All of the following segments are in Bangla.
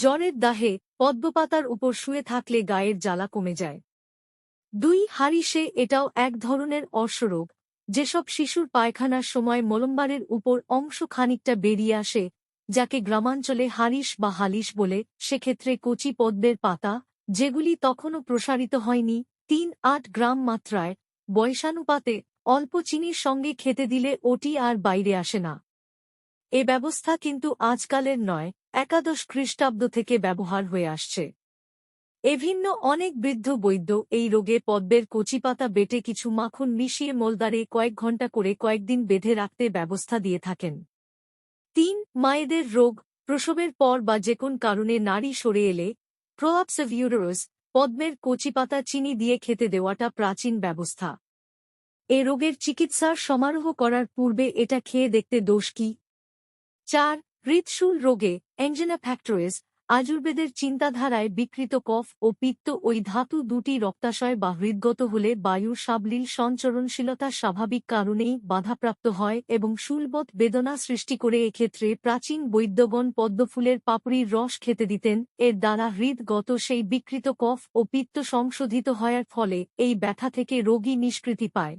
জ্বরের দাহে পদ্মপাতার উপর শুয়ে থাকলে গায়ের জ্বালা কমে যায়। 2 হারিসে এটাও এক ধরনের অর্শরোগ, যেসব শিশুর পায়খানার সময় মলমবারের উপর অংশ খানিকটা বেরিয়ে আসে, যাকে গ্রামাঞ্চলে হারিস বা হালিশ বলে, সেক্ষেত্রে কচি পদ্মের পাতা, যেগুলি তখনও প্রসারিত হয়নি, 3-8 গ্রাম মাত্রায়, বয়সানুপাতে, অল্প চিনির সঙ্গে খেতে দিলে ওটি আর বাইরে আসে না। এ ব্যবস্থা কিন্তু আজকালের নয়, একাদশ খ্রিস্টাব্দ থেকে ব্যবহার হয়ে আসছে। এভিন্ন অনেক বৃদ্ধ বৈদ্য এই রোগে পদ্মের কচিপাতা বেটে কিছু মাখন মিশিয়ে মোলদারে কয়েক ঘণ্টা করে কয়েকদিন বেঁধে রাখতে ব্যবস্থা দিয়ে থাকেন। 3 মায়েদের রোগ, প্রসবের পর বা যেকোন কারণে নাড়ি সরে এলে, প্রলাপস অফ ইউটেরাস, পদ্মের কচিপাতা চিনি দিয়ে খেতে দেওয়াটা প্রাচীন ব্যবস্থা। এ রোগের চিকিৎসার সমারোহ করার পূর্বে এটা খেয়ে দেখতে দোষ কি? 4 হৃদশুল রোগে, অ্যাঞ্জিনা ফ্যাক্টরিস, আযুর্বেদের চিন্তাধারায় বিকৃত কফ ও পিত্ত ওই ধাতু দুটি রক্তাশয় বা হৃদগত হলে বায়ুর সাবলীল সঞ্চরণশীলতা স্বাভাবিক কারণেই বাধাপ্রাপ্ত হয় এবং শূলবৎ বেদনা সৃষ্টি করে। এক্ষেত্রে প্রাচীন বৈদ্যগণ পদ্মফুলের পাপড়ির রস খেতে দিতেন, এর দ্বারা হৃদগত সেই বিকৃত কফ ও পিত্ত সংশোধিত হওয়ার ফলে এই ব্যথা থেকে রোগী নিষ্কৃতি পায়।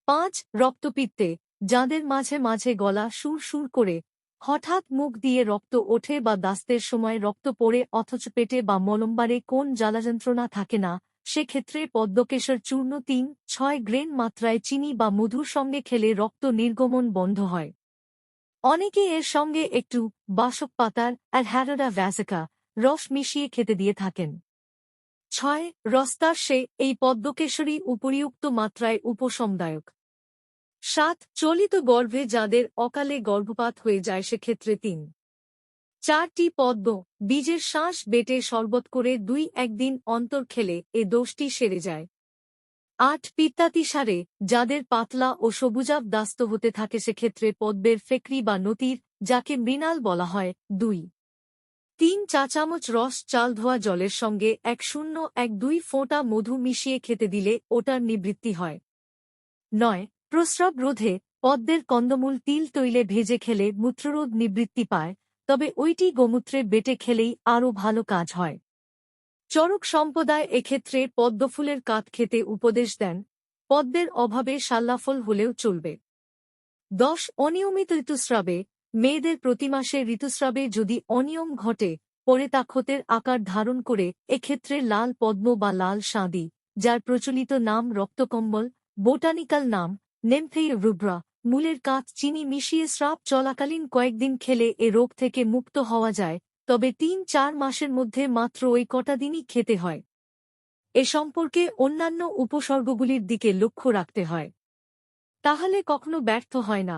5 রক্তপিত্তে, যাঁদের মাঝে মাঝে গলা সুর সুর করে, হঠাৎ মুখ দিয়ে রক্ত ওঠে বা দাস্তের সময় রক্ত পড়ে অথচ পেটে বা মলমবারে কোন জ্বালাযন্ত্রণা থাকে না, সেক্ষেত্রে পদ্মকেশর চূর্ণ 3-6 গ্রেন মাত্রায় চিনি বা মধুর সঙ্গে খেলে রক্ত নির্গমন বন্ধ হয়। অনেকে এর সঙ্গে একটু বাসক পাতার অ্যাডহ্যাডোডা ভ্যাসিকা রস মিশিয়ে খেতে দিয়ে থাকেন। 6 রক্তাশ্বে, এই পদ্মকেশরী উপরিউক্ত মাত্রায় উপশমদায়ক। 7 চলিত গর্ভে যাদের অকালে গর্ভপাত হয়ে যায় সেক্ষেত্রে 3-4টি পদ্ম বীজের শাঁস বেটে শরবত করে 2-1 দিন অন্তর খেলে এ দোষটি সেরে যায়। 8 পিত্তাতিসারে, যাদের পাতলা ও সবুজাভ দাস্ত হতে থাকে সেক্ষেত্রে পদ্মের ফেকরি বা নতির, যাকে মৃণাল বলা হয়, 2-3 চা-চামচ রস চাল ধোয়া জলের সঙ্গে 1-0-1-2 ফোঁটা মধু মিশিয়ে খেতে দিলে ওটার নিবৃত্তি হয়। 9 প্রস্রাব রোধে, পদ্মের কন্দমূল তিল তৈলে ভেজে খেলে মূত্ররোধ নিবৃত্তি পায়, তবে ওইটি গোমূত্রে বেটে খেলেই আরও ভালো কাজ হয়। চরক সম্প্রদায় এক্ষেত্রে পদ্মফুলের কাঠ খেতে উপদেশ দেন, পদ্মের অভাবে শাল্লাফল হলেও চলবে। 10 অনিয়মিত ঋতুস্রাবে, মেয়েদের প্রতি মাসে ঋতুস্রাবে যদি অনিয়ম ঘটে, পরে তা ক্ষতের আকার ধারণ করে, এক্ষেত্রে লাল পদ্ম বা লাল শাঁদি, যার প্রচলিত নাম রক্তকম্বল, বোটানিক্যাল নাম নেমথেই রুব্রা, মূলের কাঠ চিনি মিশিয়ে স্রাব চলাকালীন কয়েকদিন খেলে এ রোগ থেকে মুক্ত হওয়া যায়, তবে 3-4 মাসের মধ্যে মাত্র ওই কটা দিনই খেতে হয়। এ সম্পর্কে অন্যান্য উপসর্গগুলির দিকে লক্ষ্য রাখতে হয়, তাহলে কখনো ব্যর্থ হয় না।